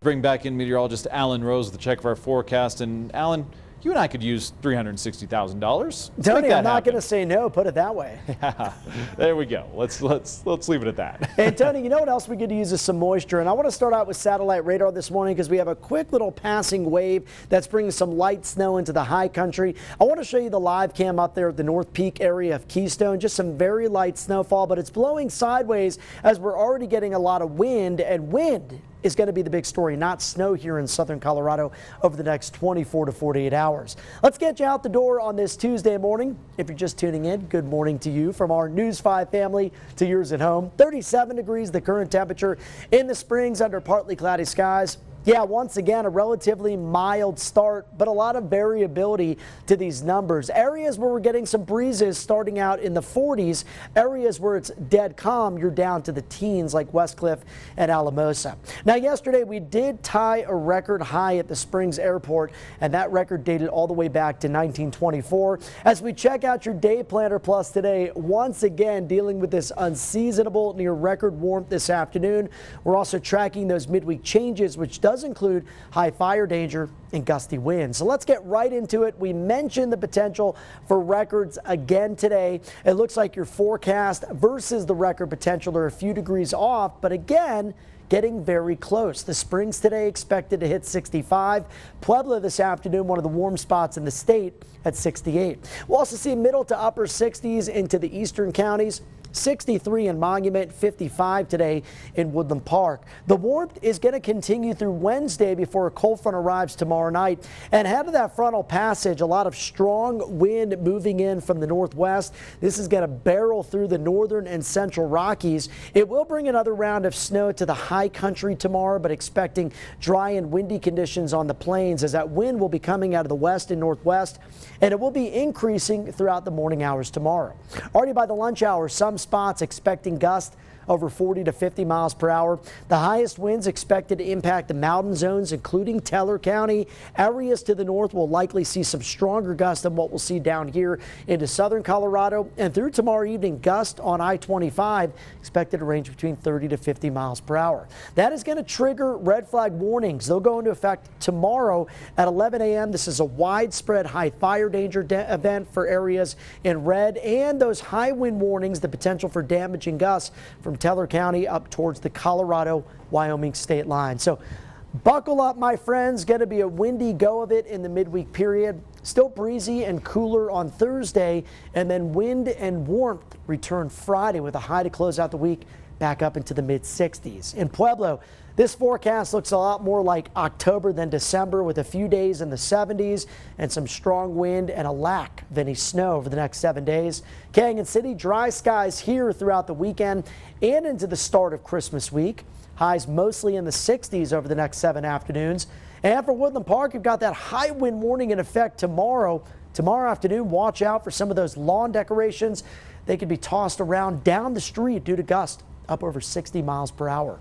Bring back in meteorologist Alan Rose with a check of our forecast. And Alan, you and I could use $360,000. Tony, I'm not going to say no. Put it that way. There we go. Let's leave it at that. And Tony, you know what else we could use is some moisture. And I want to start out with satellite radar this morning because we have a quick little passing wave that's bringing some light snow into the high country. I want to show you the live cam up there at the North Peak area of Keystone. Just some very light snowfall, but it's blowing sideways as we're already getting a lot of wind, and wind is going to be the big story, not snow here in southern Colorado over the next 24 to 48 hours. Let's get you out the door on this Tuesday morning. If you're just tuning in, good morning to you from our News 5 family to yours at home. 37 degrees the current temperature in the Springs under partly cloudy skies. Yeah, once again, a relatively mild start, but a lot of variability to these numbers. Areas where we're getting some breezes starting out in the 40s, areas where it's dead calm, you're down to the teens like Westcliff and Alamosa. Now, yesterday we did tie a record high at the Springs Airport, and that record dated all the way back to 1924. As we check out your Day Planner Plus today, once again dealing with this unseasonable near record warmth this afternoon. We're also tracking those midweek changes, which does include high fire danger and gusty winds. So let's get right into it. We mentioned the potential for records again today. It looks like your forecast versus the record potential are a few degrees off, but again, getting very close. The Springs today expected to hit 65. Puebla this afternoon, one of the warm spots in the state, at 68. We'll also see middle to upper 60s into the eastern counties. 63 in Monument, 55 today in Woodland Park. The warmth is going to continue through Wednesday before a cold front arrives tomorrow night. And ahead of that frontal passage, a lot of strong wind moving in from the northwest. This is going to barrel through the northern and central Rockies. It will bring another round of snow to the high country tomorrow, but expecting dry and windy conditions on the plains as that wind will be coming out of the west and northwest, and it will be increasing throughout the morning hours tomorrow. Already by the lunch hour, some spots expecting gusts over 40 to 50 miles per hour. The highest winds expected to impact the mountain zones, including Teller County. Areas to the north will likely see some stronger gusts than what we'll see down here into southern Colorado. And through tomorrow evening, gusts on I-25 expected to range between 30 to 50 miles per hour. That is going to trigger red flag warnings. They'll go into effect tomorrow at 11 a.m. This is a widespread high fire danger event for areas in red, and those high wind warnings, the potential for damaging gusts from Teller County up towards the Colorado-Wyoming state line. So buckle up, my friends. Going to be a windy go of it in the midweek period. Still breezy and cooler on Thursday, and then wind and warmth return Friday with a high to close out the week back up into the mid-60s. In Pueblo, this forecast looks a lot more like October than December, with a few days in the 70s and some strong wind and a lack of any snow over the next 7 days. Canyon City, dry skies here throughout the weekend and into the start of Christmas week. Highs mostly in the 60s over the next 7 afternoons. And for Woodland Park, you've got that high wind warning in effect tomorrow. Tomorrow afternoon, watch out for some of those lawn decorations. They could be tossed around down the street due to gusts up over 60 miles per hour.